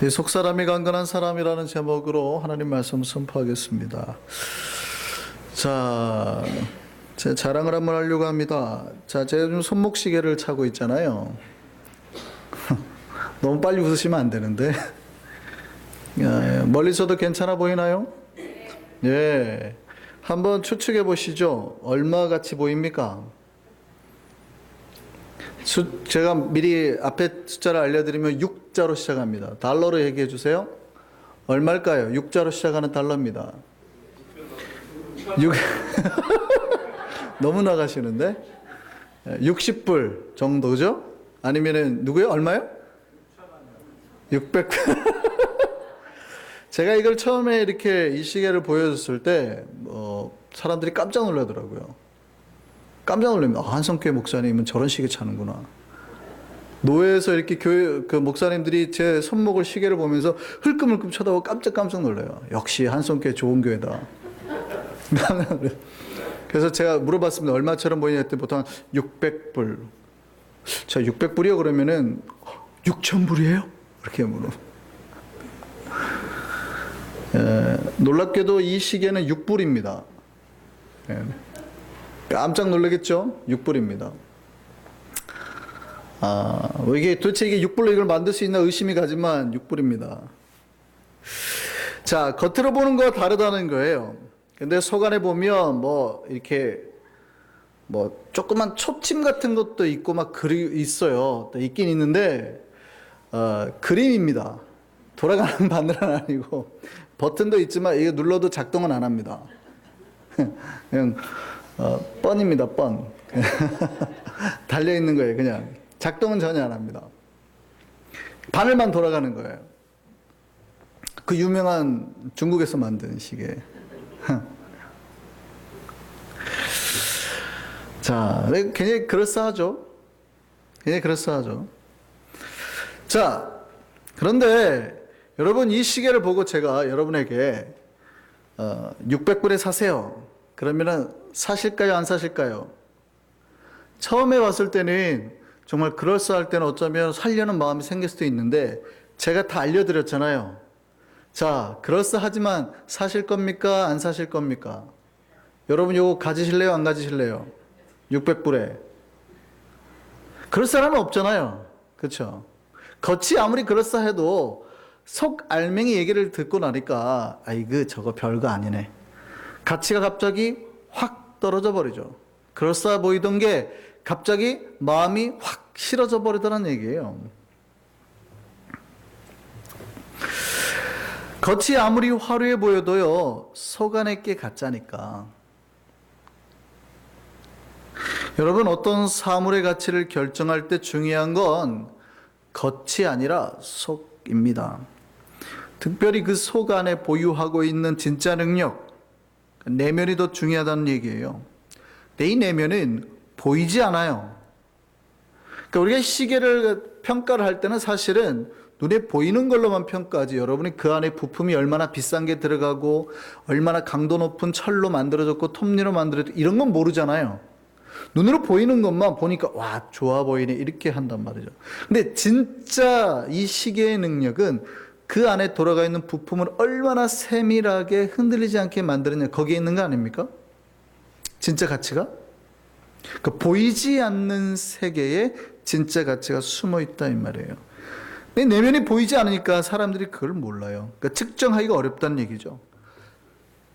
이 속사람이 강건한 사람이라는 제목으로 하나님 말씀 선포하겠습니다. 자, 제 자랑을 한번 하려고 합니다. 자, 제가 요즘 손목시계를 차고 있잖아요. 너무 빨리 웃으시면 안 되는데. 멀리서도 괜찮아 보이나요? 예. 한번 추측해 보시죠. 얼마 같이 보입니까? 제가 미리 앞에 숫자를 알려드리면 6자로 시작합니다. 달러로 얘기해 주세요. 얼마일까요? 6자로 시작하는 달러입니다. 6 너무 나가시는데? 60불 정도죠? 아니면은 누구요? 얼마요? 600. 제가 이걸 처음에 이렇게 이 시계를 보여줬을 때 사람들이 깜짝 놀라더라고요. 깜짝 놀랍니다. 한성교회 목사님은 저런 시계 차는구나. 노회에서 이렇게 교회 목사님들이 제 손목을 시계를 보면서 흘끔흘끔 쳐다보고 깜짝 놀라요. 역시 한성교회 좋은 교회다. 그래서 제가 물어봤습니다. 얼마처럼 보이냐 했더니 보통 600불. 자, 600불이요? 그러면은 6,000불이에요? 이렇게 물어. 놀랍게도 이 시계는 6불입니다. 깜짝 놀라겠죠? 6불입니다. 이게 도대체 이게 6불로 이걸 만들 수 있나 의심이 가지만 6불입니다. 자, 겉으로 보는 거와 다르다는 거예요. 근데 속 안에 보면 이렇게 조그만 초침 같은 것도 있고 막 글이 있어요. 있긴 있는데 그림입니다. 돌아가는 바늘은 아니고 버튼도 있지만 이게 눌러도 작동은 안 합니다. 그냥 뻔입니다. 뻔. 달려있는 거예요. 그냥 작동은 전혀 안 합니다. 바늘만 돌아가는 거예요. 그 유명한 중국에서 만든 시계. 자, 굉장히 그럴싸하죠. 굉장히 그럴싸하죠. 자, 그런데 여러분 이 시계를 보고 제가 여러분에게 600불에 사세요. 그러면은 사실까요? 안 사실까요? 처음에 봤을 때는 정말 그럴싸할 때는 어쩌면 살려는 마음이 생길 수도 있는데 제가 다 알려드렸잖아요. 자, 그럴싸하지만 사실 겁니까? 안 사실 겁니까? 여러분 이거 가지실래요? 안 가지실래요? 600불에. 그럴 사람은 없잖아요. 그렇죠? 겉이 아무리 그럴싸해도 속 알맹이 얘기를 듣고 나니까 저거 별거 아니네. 가치가 갑자기 확 떨어져 버리죠. 그럴싸해 보이던 게 갑자기 마음이 확 싫어져 버리더라는 얘기예요. 겉이 아무리 화려해 보여도요, 속 안에 게 가짜니까. 여러분, 어떤 사물의 가치를 결정할 때 중요한 건 겉이 아니라 속입니다. 특별히 그 속 안에 보유하고 있는 진짜 능력, 내면이 더 중요하다는 얘기예요. 내 이 내면은 보이지 않아요. 그러니까 우리가 시계를 평가를 할 때는 사실은 눈에 보이는 걸로만 평가하지 여러분이 그 안에 부품이 얼마나 비싼 게 들어가고 얼마나 강도 높은 철로 만들어졌고 톱니로 만들어졌고 이런 건 모르잖아요. 눈으로 보이는 것만 보니까 와 좋아 보이네 이렇게 한단 말이죠. 근데 진짜 이 시계의 능력은 그 안에 돌아가 있는 부품을 얼마나 세밀하게 흔들리지 않게 만드느냐 거기에 있는 거 아닙니까? 진짜 가치가? 그 보이지 않는 세계에 진짜 가치가 숨어 있다 이 말이에요. 내면이 보이지 않으니까 사람들이 그걸 몰라요. 그러니까 측정하기가 어렵다는 얘기죠.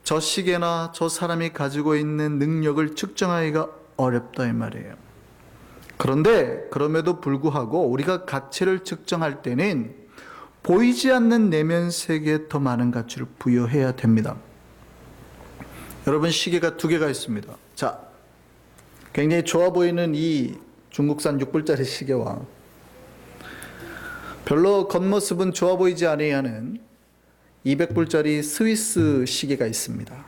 저 시계나 저 사람이 가지고 있는 능력을 측정하기가 어렵다 이 말이에요. 그런데 그럼에도 불구하고 우리가 가치를 측정할 때는 보이지 않는 내면 세계에 더 많은 가치를 부여해야 됩니다. 여러분 시계가 두 개가 있습니다. 자, 굉장히 좋아 보이는 이 중국산 6불짜리 시계와 별로 겉모습은 좋아 보이지 아니하는 200불짜리 스위스 시계가 있습니다.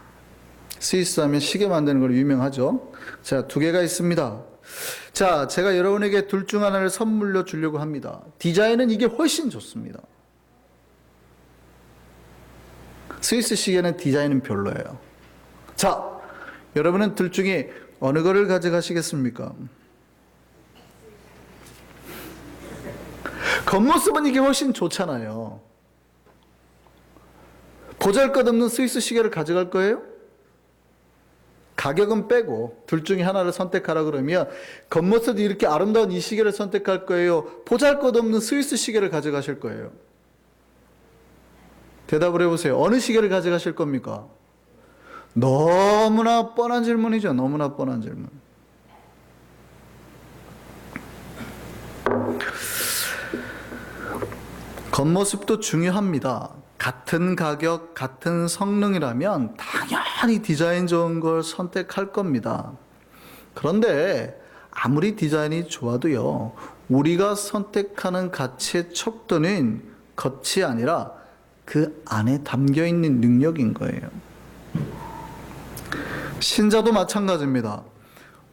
스위스 하면 시계 만드는 걸로 유명하죠. 자, 두 개가 있습니다. 자, 제가 여러분에게 둘 중 하나를 선물로 주려고 합니다. 디자인은 이게 훨씬 좋습니다. 스위스 시계는 디자인은 별로예요. 자, 여러분은 둘 중에 어느 거를 가져가시겠습니까? 겉모습은 이게 훨씬 좋잖아요. 보잘것없는 스위스 시계를 가져갈 거예요? 가격은 빼고 둘 중에 하나를 선택하라 그러면 겉모습이 이렇게 아름다운 이 시계를 선택할 거예요? 보잘것없는 스위스 시계를 가져가실 거예요? 대답을 해보세요. 어느 시계를 가져가실 겁니까? 너무나 뻔한 질문이죠. 너무나 뻔한 질문. 겉모습도 중요합니다. 같은 가격, 같은 성능이라면 당연히 디자인 좋은 걸 선택할 겁니다. 그런데 아무리 디자인이 좋아도요, 우리가 선택하는 가치의 척도는 겉이 아니라 그 안에 담겨 있는 능력인 거예요. 신자도 마찬가지입니다.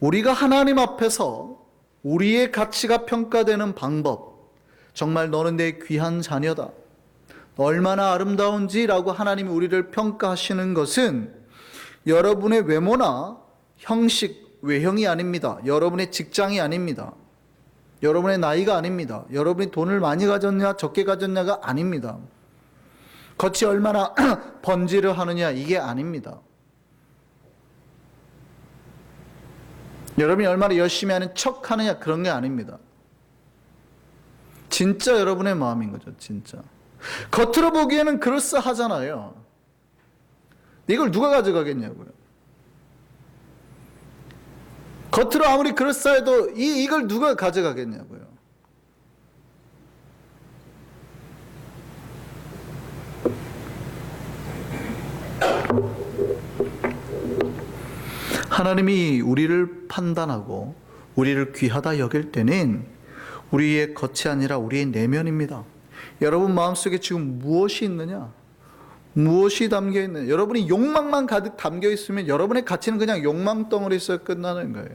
우리가 하나님 앞에서 우리의 가치가 평가되는 방법, 정말 너는 내 귀한 자녀다, 얼마나 아름다운지라고 하나님이 우리를 평가하시는 것은 여러분의 외모나 형식, 외형이 아닙니다. 여러분의 직장이 아닙니다. 여러분의 나이가 아닙니다. 여러분이 돈을 많이 가졌냐 적게 가졌냐가 아닙니다. 겉이 얼마나 번지를 하느냐 이게 아닙니다. 여러분이 얼마나 열심히 하는 척 하느냐 그런 게 아닙니다. 진짜 여러분의 마음인 거죠. 진짜. 겉으로 보기에는 그럴싸하잖아요. 이걸 누가 가져가겠냐고요. 겉으로 아무리 그럴싸해도 이걸 누가 가져가겠냐고요. 하나님이 우리를 판단하고 우리를 귀하다 여길 때는 우리의 겉이 아니라 우리의 내면입니다. 여러분 마음속에 지금 무엇이 있느냐? 무엇이 담겨 있느냐? 여러분이 욕망만 가득 담겨 있으면 여러분의 가치는 그냥 욕망 덩어리에서 끝나는 거예요.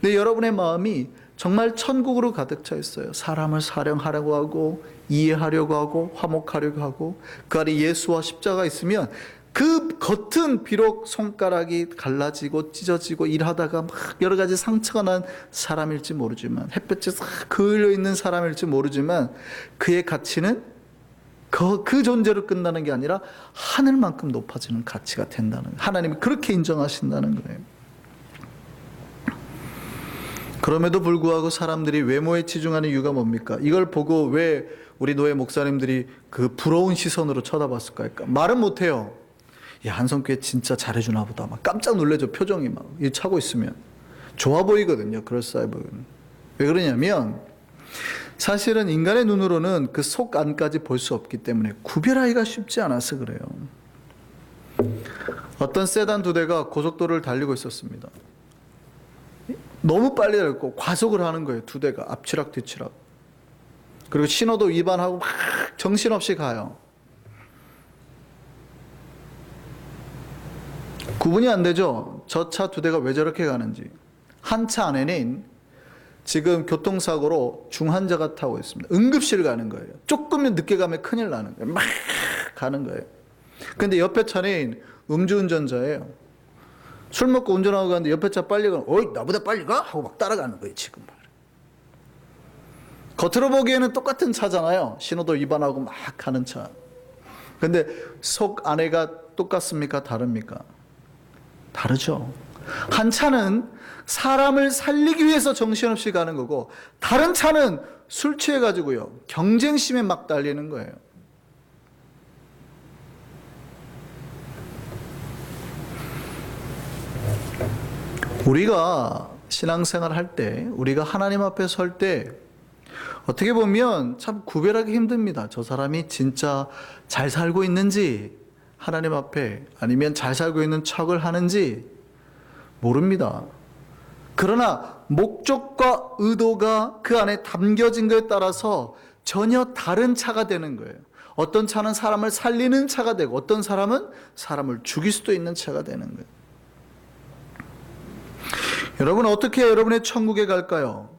근데 여러분의 마음이 정말 천국으로 가득 차 있어요. 사람을 사랑하려고 하고 이해하려고 하고 화목하려고 하고 그 안에 예수와 십자가 있으면 그 겉은 비록 손가락이 갈라지고 찢어지고 일하다가 막 여러 가지 상처가 난 사람일지 모르지만 햇볕에 싹 그을려 있는 사람일지 모르지만 그의 가치는 그 존재로 끝나는 게 아니라 하늘만큼 높아지는 가치가 된다는 거예요. 하나님이 그렇게 인정하신다는 거예요. 그럼에도 불구하고 사람들이 외모에 치중하는 이유가 뭡니까? 이걸 보고 왜 우리 노예 목사님들이 그 부러운 시선으로 쳐다봤을까? 말은 못해요. 야, 한성교회 진짜 잘해주나 보다. 막 깜짝 놀래죠. 표정이 막 차고 있으면. 좋아 보이거든요. 그럴싸해 보이는. 왜 그러냐면 사실은 인간의 눈으로는 그 속 안까지 볼 수 없기 때문에 구별하기가 쉽지 않아서 그래요. 어떤 세단 두 대가 고속도로를 달리고 있었습니다. 너무 빨리 달고 과속을 하는 거예요. 두 대가 앞치락 뒤치락. 그리고 신호도 위반하고 막 정신없이 가요. 구분이 안 되죠. 저 차 두 대가 왜 저렇게 가는지. 한 차 안에는 지금 교통사고로 중환자가 타고 있습니다. 응급실 가는 거예요. 조금만 늦게 가면 큰일 나는 거예요. 막 가는 거예요. 근데 옆에 차는 음주운전자예요. 술 먹고 운전하고 가는데 옆에 차 빨리 가면 어이 나보다 빨리 가? 하고 막 따라가는 거예요. 지금. 겉으로 보기에는 똑같은 차잖아요. 신호도 위반하고 막 가는 차. 근데 속 안에가 똑같습니까? 다릅니까? 다르죠. 한 차는 사람을 살리기 위해서 정신없이 가는 거고 다른 차는 술 취해가지고요 경쟁심에 막 달리는 거예요. 우리가 신앙생활 할 때, 우리가 하나님 앞에 설 때 어떻게 보면 참 구별하기 힘듭니다. 저 사람이 진짜 잘 살고 있는지 하나님 앞에 아니면 잘 살고 있는 척을 하는지 모릅니다. 그러나 목적과 의도가 그 안에 담겨진 것에 따라서 전혀 다른 차가 되는 거예요. 어떤 차는 사람을 살리는 차가 되고 어떤 사람은 사람을 죽일 수도 있는 차가 되는 거예요. 여러분 어떻게 여러분의 천국에 갈까요?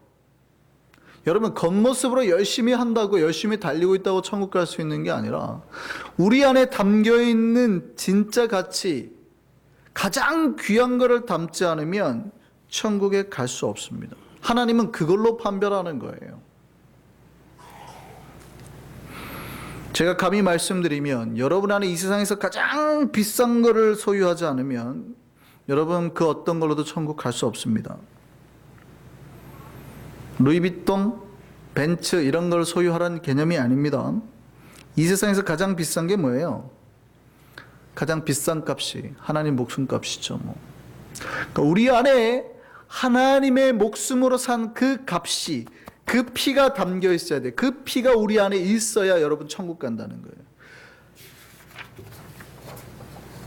여러분 겉모습으로 열심히 한다고 열심히 달리고 있다고 천국 갈 수 있는 게 아니라 우리 안에 담겨있는 진짜 가치, 가장 귀한 것을 담지 않으면 천국에 갈 수 없습니다. 하나님은 그걸로 판별하는 거예요. 제가 감히 말씀드리면 여러분 안에 이 세상에서 가장 비싼 거를 소유하지 않으면 여러분 그 어떤 걸로도 천국 갈 수 없습니다. 루이비통, 벤츠 이런 걸 소유하라는 개념이 아닙니다. 이 세상에서 가장 비싼 게 뭐예요? 가장 비싼 값이 하나님 목숨값이죠. 그러니까 우리 안에 하나님의 목숨으로 산 그 값이, 그 피가 담겨 있어야 돼. 그 피가 우리 안에 있어야 여러분 천국 간다는 거예요.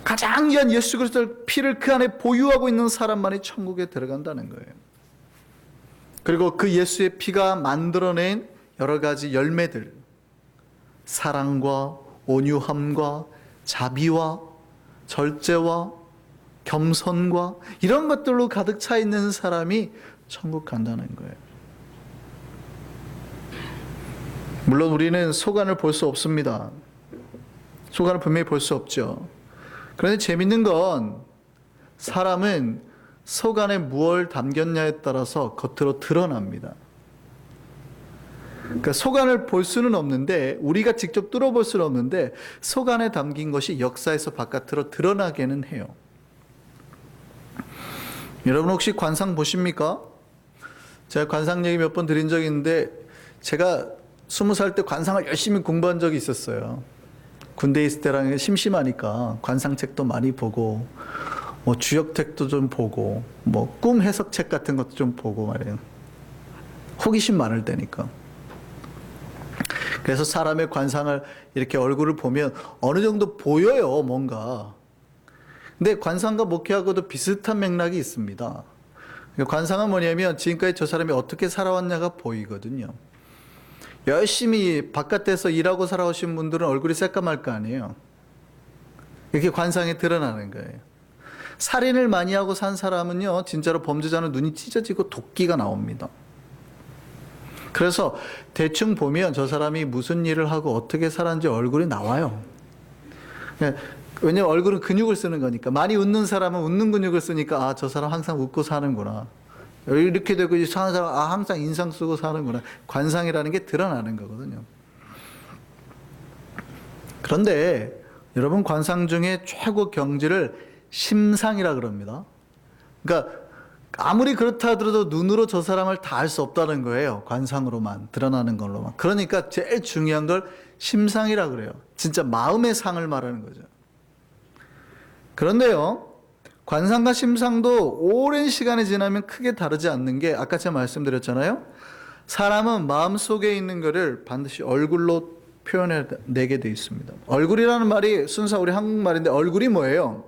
가장 귀한 예수 그리스도의 피를 그 안에 보유하고 있는 사람만이 천국에 들어간다는 거예요. 그리고 그 예수의 피가 만들어낸 여러 가지 열매들, 사랑과 온유함과 자비와 절제와 겸손과 이런 것들로 가득 차 있는 사람이 천국 간다는 거예요. 물론 우리는 속안을 볼 수 없습니다. 속안을 분명히 볼 수 없죠. 그런데 재밌는 건 사람은 속 안에 무엇을 담겼냐에 따라서 겉으로 드러납니다. 그러니까 속 안을 볼 수는 없는데, 우리가 직접 뚫어볼 수는 없는데 속 안에 담긴 것이 역사에서 바깥으로 드러나게는 해요. 여러분 혹시 관상 보십니까? 제가 관상 얘기 몇 번 드린 적이 있는데, 제가 20살 때 관상을 열심히 공부한 적이 있었어요. 군대에 있을 때랑 심심하니까 관상책도 많이 보고, 주역책도 좀 보고, 꿈 해석책 같은 것도 좀 보고 말이에요. 호기심 많을 때니까. 그래서 사람의 관상을 이렇게 얼굴을 보면 어느 정도 보여요, 뭔가. 근데 관상과 목회하고도 비슷한 맥락이 있습니다. 관상은 뭐냐면 지금까지 저 사람이 어떻게 살아왔냐가 보이거든요. 열심히 바깥에서 일하고 살아오신 분들은 얼굴이 새까말 거 아니에요. 이렇게 관상에 드러나는 거예요. 살인을 많이 하고 산 사람은요, 진짜로 범죄자는 눈이 찢어지고 도끼가 나옵니다. 그래서 대충 보면 저 사람이 무슨 일을 하고 어떻게 살았는지 얼굴이 나와요. 왜냐면 얼굴은 근육을 쓰는 거니까. 많이 웃는 사람은 웃는 근육을 쓰니까 저 사람 항상 웃고 사는구나. 이렇게 되고 사는 사람 항상 인상 쓰고 사는구나. 관상이라는 게 드러나는 거거든요. 그런데 여러분 관상 중에 최고 경지를 심상이라 그럽니다. 그러니까 아무리 그렇다 하더라도 눈으로 저 사람을 다 알 수 없다는 거예요. 관상으로만 드러나는 걸로만. 그러니까 제일 중요한 걸 심상이라 그래요. 진짜 마음의 상을 말하는 거죠. 그런데요, 관상과 심상도 오랜 시간이 지나면 크게 다르지 않는 게, 아까 제가 말씀드렸잖아요. 사람은 마음속에 있는 거를 반드시 얼굴로 표현해내게 돼 있습니다. 얼굴이라는 말이 순수 우리 한국말인데, 얼굴이 뭐예요?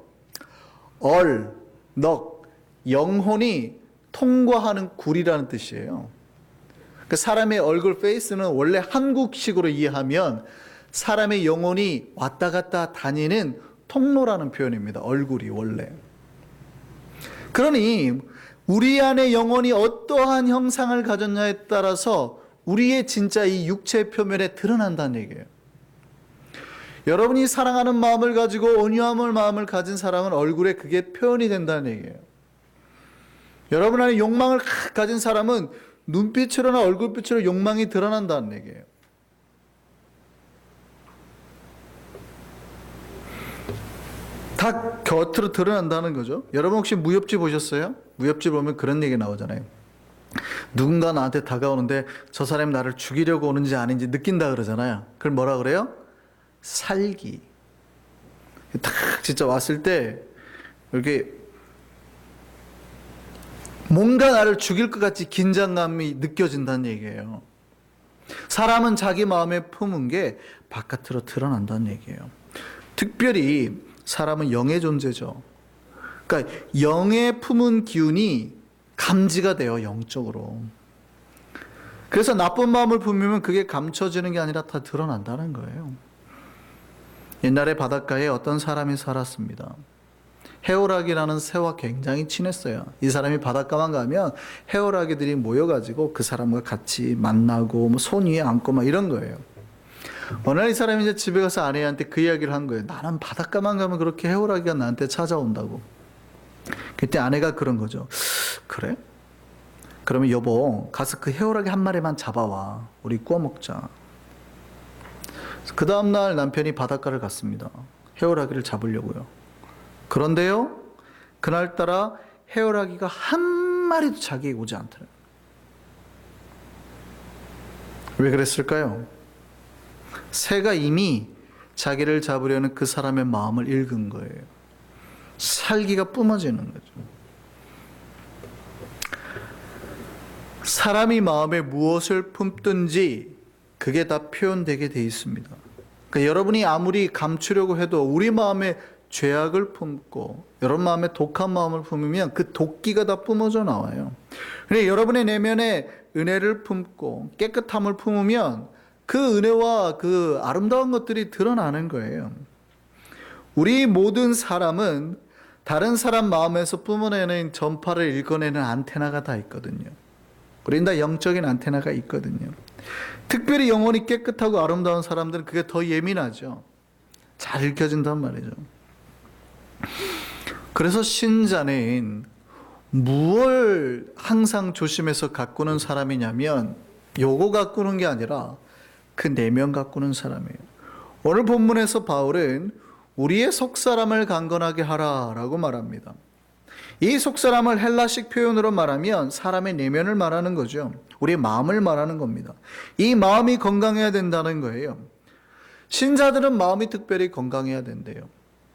넉, 영혼이 통과하는 굴이라는 뜻이에요. 그러니까 사람의 얼굴 페이스는 원래 한국식으로 이해하면 사람의 영혼이 왔다 갔다 다니는 통로라는 표현입니다. 얼굴이 원래. 그러니 우리 안에 영혼이 어떠한 형상을 가졌냐에 따라서 우리의 진짜 이 육체 표면에 드러난다는 얘기예요. 여러분이 사랑하는 마음을 가지고 온유함을 마음을 가진 사람은 얼굴에 그게 표현이 된다는 얘기예요. 여러분 안에 욕망을 가진 사람은 눈빛으로나 얼굴빛으로 욕망이 드러난다는 얘기예요. 다 겉으로 드러난다는 거죠. 여러분 혹시 무협지 보셨어요? 무협지 보면 그런 얘기 나오잖아요. 누군가 나한테 다가오는데 저 사람이 나를 죽이려고 오는지 아닌지 느낀다 그러잖아요. 그걸 뭐라 그래요? 살기. 딱 진짜 왔을 때 이렇게 뭔가 나를 죽일 것 같이 긴장감이 느껴진다는 얘기예요. 사람은 자기 마음에 품은 게 바깥으로 드러난다는 얘기예요. 특별히 사람은 영의 존재죠. 그러니까 영에 품은 기운이 감지가 돼요, 영적으로. 그래서 나쁜 마음을 품으면 그게 감춰지는 게 아니라 다 드러난다는 거예요. 옛날에 바닷가에 어떤 사람이 살았습니다. 해오라기라는 새와 굉장히 친했어요. 이 사람이 바닷가만 가면 해오라기들이 모여가지고 그 사람과 같이 만나고 손 위에 앉고 막 이런 거예요. 어느 날 이 사람이 이제 집에 가서 아내한테 그 이야기를 한 거예요. 나는 바닷가만 가면 그렇게 해오라기가 나한테 찾아온다고. 그때 아내가 그런 거죠. 그래? 그러면 여보 가서 그 해오라기 한 마리만 잡아와. 우리 구워 먹자. 그 다음날 남편이 바닷가를 갔습니다. 해오라기를 잡으려고요. 그런데요, 그날따라 해오라기가 한 마리도 자기에게 오지 않더래요. 왜 그랬을까요? 새가 이미 자기를 잡으려는 그 사람의 마음을 읽은 거예요. 살기가 뿜어지는 거죠. 사람이 마음에 무엇을 품든지 그게 다 표현되게 돼 있습니다. 그러니까 여러분이 아무리 감추려고 해도 우리 마음에 죄악을 품고 여러분 마음에 독한 마음을 품으면 그 도끼가 다 뿜어져 나와요. 그런데 여러분의 내면에 은혜를 품고 깨끗함을 품으면 그 은혜와 그 아름다운 것들이 드러나는 거예요. 우리 모든 사람은 다른 사람 마음에서 뿜어내는 전파를 읽어내는 안테나가 다 있거든요. 우린 다 영적인 안테나가 있거든요. 특별히 영혼이 깨끗하고 아름다운 사람들은 그게 더 예민하죠. 잘 읽혀진단 말이죠. 그래서 신자는 무엇을 항상 조심해서 가꾸는 사람이냐면 요거 가꾸는 게 아니라 그 내면 가꾸는 사람이에요. 오늘 본문에서 바울은 우리의 속사람을 강건하게 하라라고 말합니다. 이 속사람을 헬라식 표현으로 말하면 사람의 내면을 말하는 거죠. 우리의 마음을 말하는 겁니다. 이 마음이 건강해야 된다는 거예요. 신자들은 마음이 특별히 건강해야 된대요.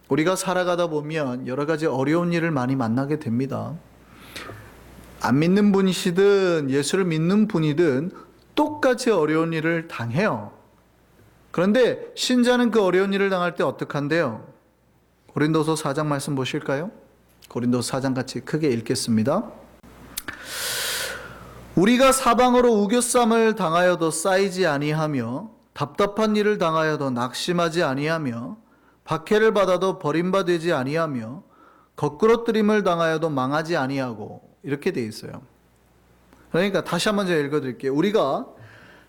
우리가 살아가다 보면 여러 가지 어려운 일을 많이 만나게 됩니다. 안 믿는 분이시든 예수를 믿는 분이든 똑같이 어려운 일을 당해요. 그런데 신자는 그 어려운 일을 당할 때 어떡한데요? 고린도서 4장 말씀 보실까요? 고린도서 4장 같이 크게 읽겠습니다. 우리가 사방으로 우겨쌈을 당하여도 쌓이지 아니하며 답답한 일을 당하여도 낙심하지 아니하며 박해를 받아도 버림받지 아니하며 거꾸러뜨림을 당하여도 망하지 아니하고 이렇게 돼 있어요. 그러니까 다시 한번 제가 읽어드릴게요. 우리가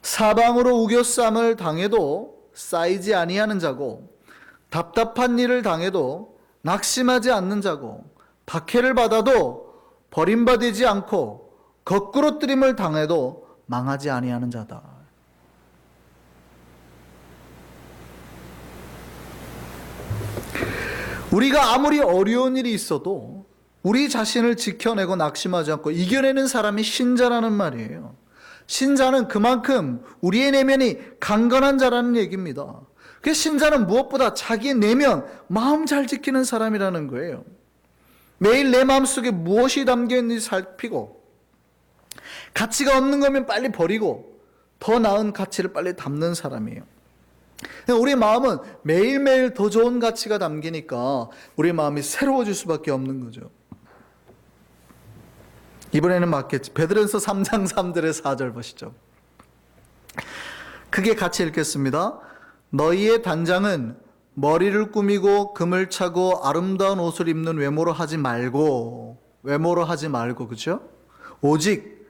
사방으로 우겨쌈을 당해도 쌓이지 아니하는 자고 답답한 일을 당해도 낙심하지 않는 자고 박해를 받아도 버림받지 않고 거꾸러뜨림을 당해도 망하지 아니하는 자다. 우리가 아무리 어려운 일이 있어도 우리 자신을 지켜내고 낙심하지 않고 이겨내는 사람이 신자라는 말이에요. 신자는 그만큼 우리의 내면이 강건한 자라는 얘기입니다. 그 신자는 무엇보다 자기의 내면, 마음 잘 지키는 사람이라는 거예요. 매일 내 마음속에 무엇이 담겨 있는지 살피고 가치가 없는 거면 빨리 버리고 더 나은 가치를 빨리 담는 사람이에요. 우리 마음은 매일매일 더 좋은 가치가 담기니까 우리 마음이 새로워질 수밖에 없는 거죠. 이번에는 맞겠지. 베드로전서 3장 3절의 4절 보시죠. 크게 같이 읽겠습니다. 너희의 단장은 머리를 꾸미고 금을 차고 아름다운 옷을 입는 외모로 하지 말고 그죠? 오직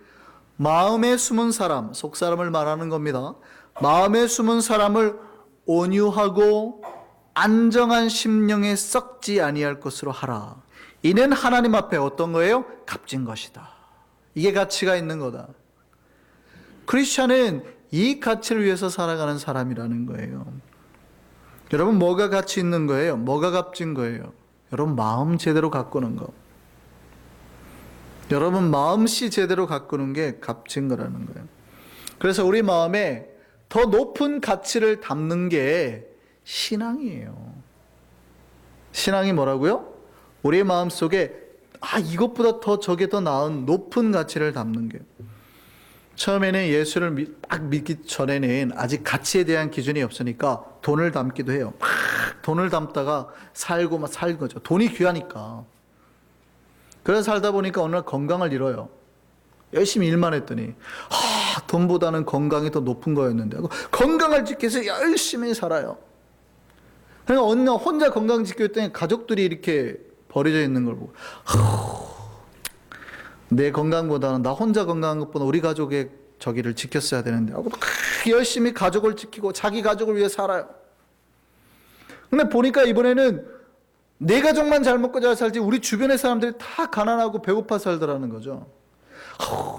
마음에 숨은 사람, 속사람을 말하는 겁니다. 마음에 숨은 사람을 온유하고 안정한 심령에 썩지 아니할 것으로 하라. 이는 하나님 앞에 어떤 거예요? 값진 것이다. 이게 가치가 있는 거다. 크리스찬은 이 가치를 위해서 살아가는 사람이라는 거예요. 여러분, 뭐가 가치 있는 거예요? 뭐가 값진 거예요? 여러분, 마음 제대로 가꾸는 거. 여러분, 마음씨 제대로 가꾸는 게 값진 거라는 거예요. 그래서 우리 마음에 더 높은 가치를 담는 게 신앙이에요. 신앙이 뭐라고요? 우리 마음속에 이것보다 더 저게 더 나은 높은 가치를 담는 게. 처음에는 예수를 딱 믿기 전에는 아직 가치에 대한 기준이 없으니까 돈을 담기도 해요. 돈을 담다가 살고 막 살 거죠. 돈이 귀하니까. 그래서 살다 보니까 어느 날 건강을 잃어요. 열심히 일만 했더니 돈보다는 건강이 더 높은 거였는데 건강을 지키기 위해서 열심히 살아요. 그러니까 어느 날 혼자 건강 지키고 있더니 가족들이 이렇게 버려져 있는 걸 보고 내 건강보다는 나 혼자 건강한 것보다 우리 가족의 저기를 지켰어야 되는데 하고 열심히 가족을 지키고 자기 가족을 위해 살아요. 근데 보니까 이번에는 내 가족만 잘 먹고 잘 살지 우리 주변의 사람들이 다 가난하고 배고파 살더라는 거죠.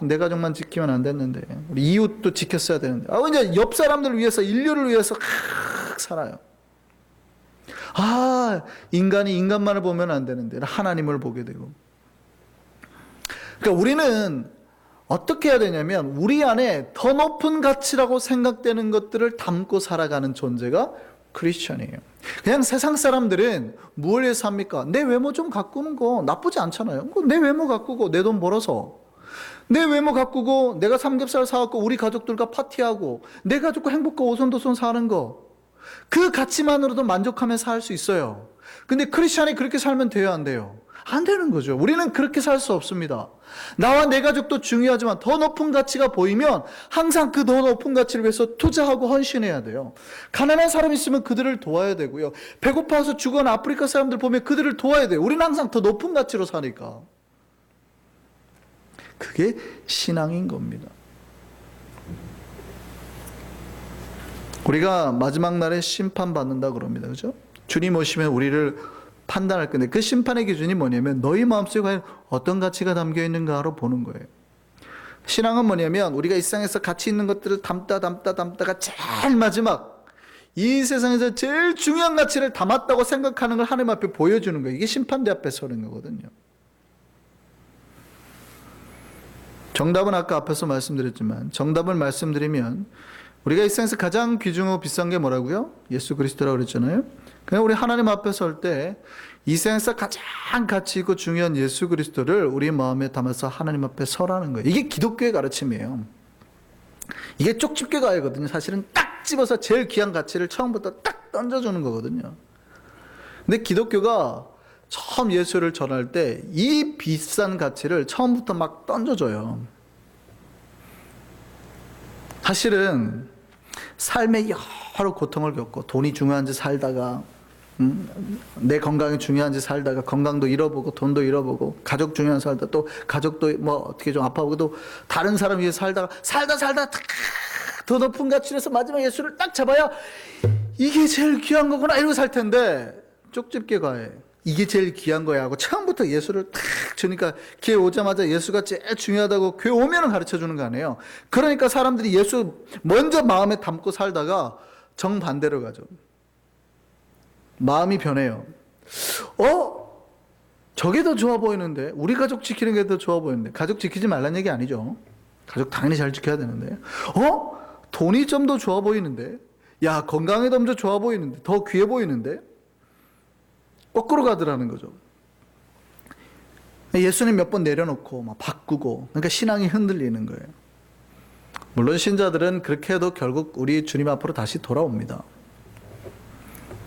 내 가족만 지키면 안 됐는데 우리 이웃도 지켰어야 되는데 이제 옆 사람들을 위해서 인류를 위해서 딱 살아요. 인간이 인간만을 보면 안 되는데 하나님을 보게 되고. 그러니까 우리는 어떻게 해야 되냐면 우리 안에 더 높은 가치라고 생각되는 것들을 담고 살아가는 존재가 크리스천이에요. 그냥 세상 사람들은 뭘 위해서 합니까? 내 외모 좀 가꾸는 거 나쁘지 않잖아요. 내 외모 가꾸고 내 돈 벌어서 내 외모 가꾸고 내가 삼겹살 사갖고 우리 가족들과 파티하고 내 가족과 행복하고 오손도손 사는 거, 그 가치만으로도 만족하며 살 수 있어요. 근데 크리스천이 그렇게 살면 돼요, 안 돼요? 안 되는 거죠. 우리는 그렇게 살 수 없습니다. 나와 내 가족도 중요하지만 더 높은 가치가 보이면 항상 그 더 높은 가치를 위해서 투자하고 헌신해야 돼요. 가난한 사람이 있으면 그들을 도와야 되고요. 배고파서 죽어가는 아프리카 사람들 보면 그들을 도와야 돼요. 우리는 항상 더 높은 가치로 사니까. 그게 신앙인 겁니다. 우리가 마지막 날에 심판받는다 그럽니다. 그죠? 주님 오시면 우리를 판단할 건데 그 심판의 기준이 뭐냐면 너희 마음속에 과연 어떤 가치가 담겨 있는가로 보는 거예요. 신앙은 뭐냐면 우리가 이 세상에서 가치 있는 것들을 담다가 제일 마지막 이 세상에서 제일 중요한 가치를 담았다고 생각하는 걸 하나님 앞에 보여주는 거예요. 이게 심판대 앞에 서는 거거든요. 정답은 아까 앞에서 말씀드렸지만 정답을 말씀드리면 우리가 이 세상에서 가장 귀중하고 비싼 게 뭐라고요? 예수 그리스도라고 그랬잖아요. 그냥 우리 하나님 앞에 설 때 이 세상에서 가장 가치 있고 중요한 예수 그리스도를 우리 마음에 담아서 하나님 앞에 서라는 거예요. 이게 기독교의 가르침이에요. 이게 쪽집게 가야거든요. 사실은 딱 집어서 제일 귀한 가치를 처음부터 딱 던져주는 거거든요. 근데 기독교가 처음 예수를 전할 때 이 비싼 가치를 처음부터 막 던져줘요. 사실은 삶에 여러 고통을 겪고 돈이 중요한지 살다가 내 건강이 중요한지 살다가 건강도 잃어보고 돈도 잃어보고 가족 중요한 살다 또 가족도 뭐 어떻게 좀 아파보고 또 다른 사람 위해 살다 더 높은 가치로 해서 마지막 예수를 딱 잡아야 이게 제일 귀한 거구나 이러고 살 텐데 쪽집게 과외 이게 제일 귀한 거야 하고 처음부터 예수를 탁 주니까 교회 오자마자 예수가 제일 중요하다고 교회 오면은 가르쳐 주는 거 아니에요. 그러니까 사람들이 예수 먼저 마음에 담고 살다가 정반대로 가죠. 마음이 변해요. 저게 더 좋아 보이는데 우리 가족 지키는 게 더 좋아 보이는데 가족 지키지 말라는 얘기 아니죠. 가족 당연히 잘 지켜야 되는데 돈이 좀 더 좋아 보이는데 야 건강이 좀 더 좋아 보이는데 더 귀해 보이는데 거꾸로 가더라는 거죠. 예수님 몇 번 내려놓고 막 바꾸고 그러니까 신앙이 흔들리는 거예요. 물론 신자들은 그렇게 해도 결국 우리 주님 앞으로 다시 돌아옵니다.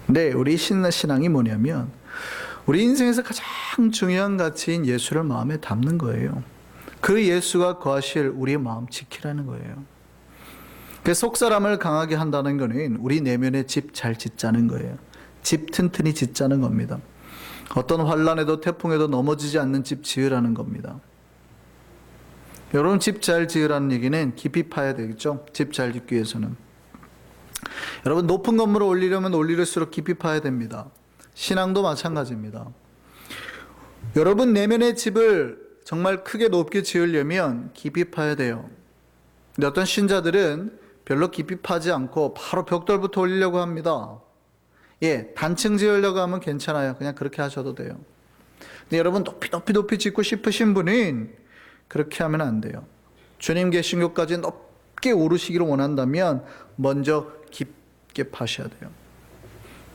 근데 우리 신앙이 뭐냐면 우리 인생에서 가장 중요한 가치인 예수를 마음에 담는 거예요. 그 예수가 거하실 우리의 마음 지키라는 거예요. 그 속사람을 강하게 한다는 거는 우리 내면에 집 잘 짓자는 거예요. 집 튼튼히 짓자는 겁니다. 어떤 환난에도 태풍에도 넘어지지 않는 집 지으라는 겁니다. 여러분 집 잘 지으라는 얘기는 깊이 파야 되겠죠. 집 잘 짓기 위해서는. 여러분 높은 건물을 올리려면 올릴수록 깊이 파야 됩니다. 신앙도 마찬가지입니다. 여러분 내면의 집을 정말 크게 높게 지으려면 깊이 파야 돼요. 근데 어떤 신자들은 별로 깊이 파지 않고 바로 벽돌부터 올리려고 합니다. 단층 지으려고 하면 괜찮아요. 그냥 그렇게 하셔도 돼요. 근데 여러분 높이 짓고 싶으신 분은 그렇게 하면 안 돼요. 주님 계신 곳까지 높게 오르시기를 원한다면 먼저 깊게 파셔야 돼요.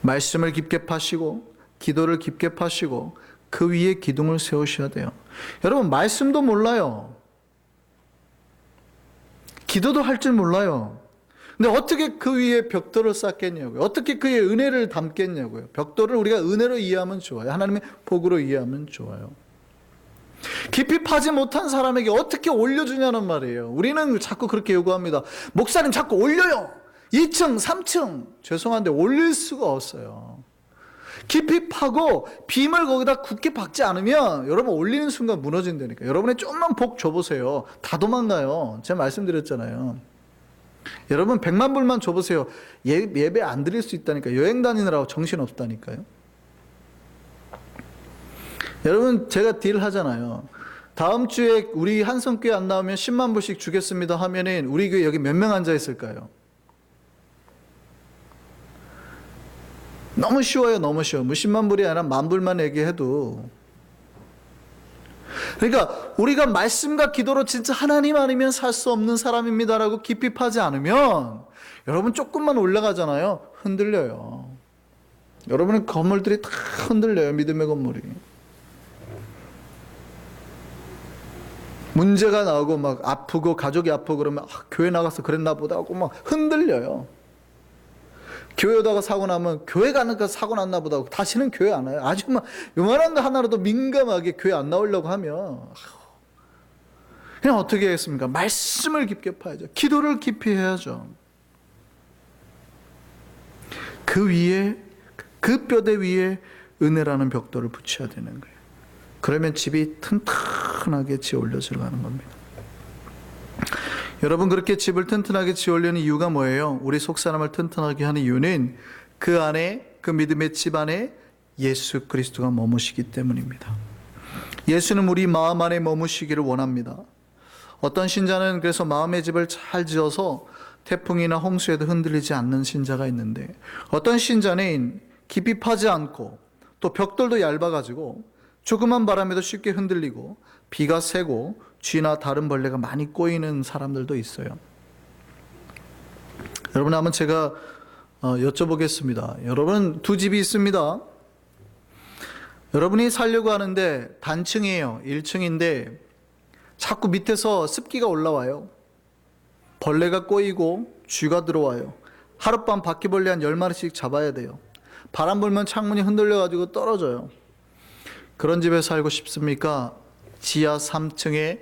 말씀을 깊게 파시고 기도를 깊게 파시고 그 위에 기둥을 세우셔야 돼요. 여러분 말씀도 몰라요. 기도도 할 줄 몰라요. 근데 어떻게 그 위에 벽돌을 쌓겠냐고요. 어떻게 그 위에 은혜를 담겠냐고요. 벽돌을 우리가 은혜로 이해하면 좋아요. 하나님의 복으로 이해하면 좋아요. 깊이 파지 못한 사람에게 어떻게 올려주냐는 말이에요. 우리는 자꾸 그렇게 요구합니다. 목사님 자꾸 올려요. 2층, 3층. 죄송한데 올릴 수가 없어요. 깊이 파고 빔을 거기다 굳게 박지 않으면 여러분 올리는 순간 무너진다니까. 여러분의 좀만 복 줘보세요. 다 도망가요. 제가 말씀드렸잖아요. 여러분 100만 불만 줘보세요. 예배 안 드릴 수 있다니까. 여행 다니느라고 정신 없다니까요. 여러분 제가 딜 하잖아요. 다음 주에 우리 한성교회 안 나오면 10만 불씩 주겠습니다 하면은 우리 교회 여기 몇 명 앉아 있을까요? 너무 쉬워요. 너무 쉬워. 뭐 10만 불이 아니라 10,000불만 내게 해도. 그러니까 우리가 말씀과 기도로 진짜 하나님 아니면 살 수 없는 사람입니다라고 깊이 파지 않으면 여러분 조금만 올라가잖아요. 흔들려요. 여러분의 건물들이 다 흔들려요. 믿음의 건물이. 문제가 나오고 막 아프고 가족이 아프고 그러면 교회 나가서 그랬나 보다 하고 막 흔들려요. 교회 오다가 사고 나면 교회 가니까 사고 났나 보다 하고 다시는 교회 안 와요. 아주 막 요만한 거 하나라도 민감하게 교회 안 나오려고 하면 그냥 어떻게 하겠습니까? 말씀을 깊게 파야죠. 기도를 깊이 해야죠. 그 위에, 그 뼈대 위에 은혜라는 벽돌을 붙여야 되는 거예요. 그러면 집이 튼튼하게 지어올려져 가는 겁니다. 여러분, 그렇게 집을 튼튼하게 지어올리는 이유가 뭐예요? 우리 속사람을 튼튼하게 하는 이유는 그 안에, 그 믿음의 집 안에 예수 그리스도가 머무시기 때문입니다. 예수는 우리 마음 안에 머무시기를 원합니다. 어떤 신자는 그래서 마음의 집을 잘 지어서 태풍이나 홍수에도 흔들리지 않는 신자가 있는데, 어떤 신자는 깊이 파지 않고 또 벽돌도 얇아가지고 조그만 바람에도 쉽게 흔들리고 비가 새고 쥐나 다른 벌레가 많이 꼬이는 사람들도 있어요. 여러분, 한번 제가 여쭤보겠습니다. 여러분, 두 집이 있습니다. 여러분이 살려고 하는데 단층이에요. 1층인데 자꾸 밑에서 습기가 올라와요. 벌레가 꼬이고 쥐가 들어와요. 하룻밤 바퀴벌레 한 10마리씩 잡아야 돼요. 바람 불면 창문이 흔들려가지고 떨어져요. 그런 집에 살고 싶습니까? 지하 3층에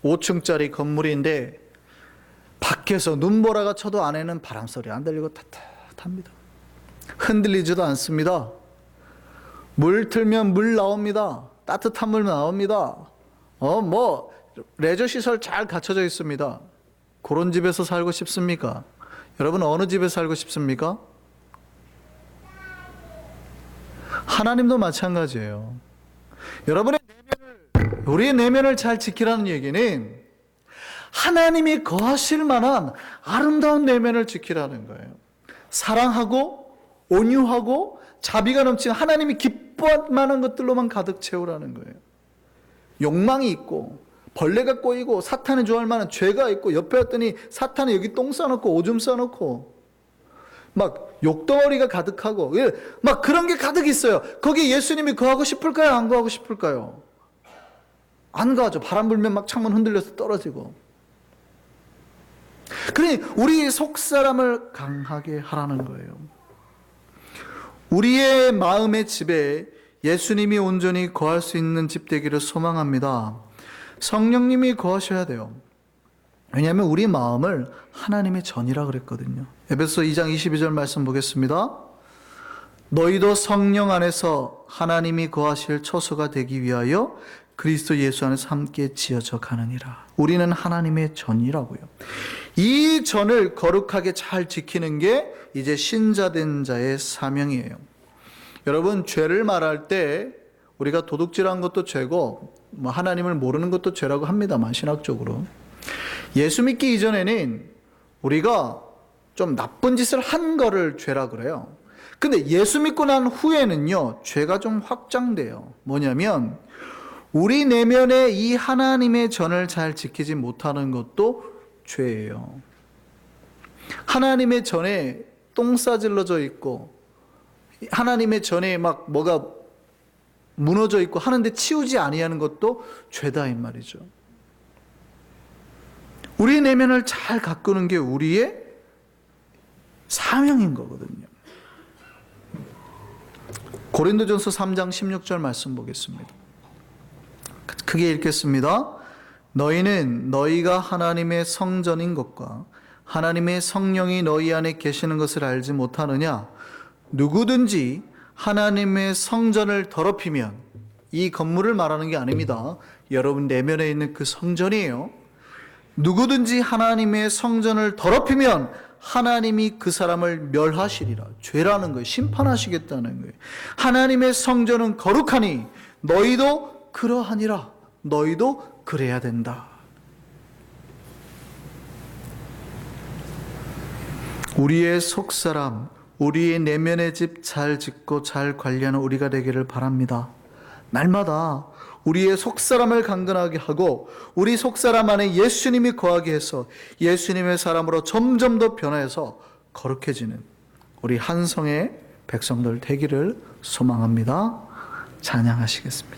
5층짜리 건물인데 밖에서 눈보라가 쳐도 안에는 바람소리 안 들리고 따뜻합니다. 흔들리지도 않습니다. 물 틀면 물 나옵니다. 따뜻한 물 나옵니다. 레저 시설 잘 갖춰져 있습니다. 그런 집에서 살고 싶습니까? 여러분, 어느 집에 살고 싶습니까? 하나님도 마찬가지예요. 여러분의 내면을, 우리의 내면을 잘 지키라는 얘기는 하나님이 거하실 만한 아름다운 내면을 지키라는 거예요. 사랑하고 온유하고 자비가 넘치는 하나님이 기뻐할 만한 것들로만 가득 채우라는 거예요. 욕망이 있고 벌레가 꼬이고 사탄이 좋아할 만한 죄가 있고, 옆에 왔더니 사탄이 여기 똥 싸놓고 오줌 싸놓고 막 욕덩어리가 가득하고 막 그런 게 가득 있어요. 거기 예수님이 거하고 싶을까요? 안 거하고 싶을까요? 안 가죠. 바람 불면 막 창문 흔들려서 떨어지고. 그러니 우리 속사람을 강하게 하라는 거예요. 우리의 마음의 집에 예수님이 온전히 거할 수 있는 집 되기를 소망합니다. 성령님이 거하셔야 돼요. 왜냐하면 우리 마음을 하나님의 전이라 그랬거든요. 에베소 2장 22절 말씀 보겠습니다. 너희도 성령 안에서 하나님이 거하실 처소가 되기 위하여 그리스도 예수 안에서 함께 지어져 가느니라. 우리는 하나님의 전이라고요. 이 전을 거룩하게 잘 지키는 게 이제 신자된 자의 사명이에요. 여러분, 죄를 말할 때 우리가 도둑질한 것도 죄고 하나님을 모르는 것도 죄라고 합니다만, 신학적으로 예수 믿기 이전에는 우리가 좀 나쁜 짓을 한 거를 죄라 그래요. 근데 예수 믿고 난 후에는요, 죄가 좀 확장돼요. 뭐냐면 우리 내면에 이 하나님의 전을 잘 지키지 못하는 것도 죄예요. 하나님의 전에 똥 싸질러져 있고 하나님의 전에 막 뭐가 무너져 있고 하는데 치우지 아니하는 것도 죄다 이 말이죠. 우리 내면을 잘 가꾸는 게 우리의 사명인 거거든요. 고린도전서 3장 16절 말씀 보겠습니다. 크게 읽겠습니다. 너희는 너희가 하나님의 성전인 것과 하나님의 성령이 너희 안에 계시는 것을 알지 못하느냐? 누구든지 하나님의 성전을 더럽히면, 이 건물을 말하는 게 아닙니다. 여러분 내면에 있는 그 성전이에요. 누구든지 하나님의 성전을 더럽히면 하나님이 그 사람을 멸하시리라. 죄라는 거예요. 심판하시겠다는 거예요. 하나님의 성전은 거룩하니 너희도 그러하니라. 너희도 그래야 된다. 우리의 속사람, 우리의 내면의 집 잘 짓고 잘 관리하는 우리가 되기를 바랍니다. 날마다 우리의 속사람을 강건하게 하고 우리 속사람 안에 예수님이 거하게 해서 예수님의 사람으로 점점 더 변화해서 거룩해지는 우리 한성의 백성들 되기를 소망합니다. 찬양하시겠습니다.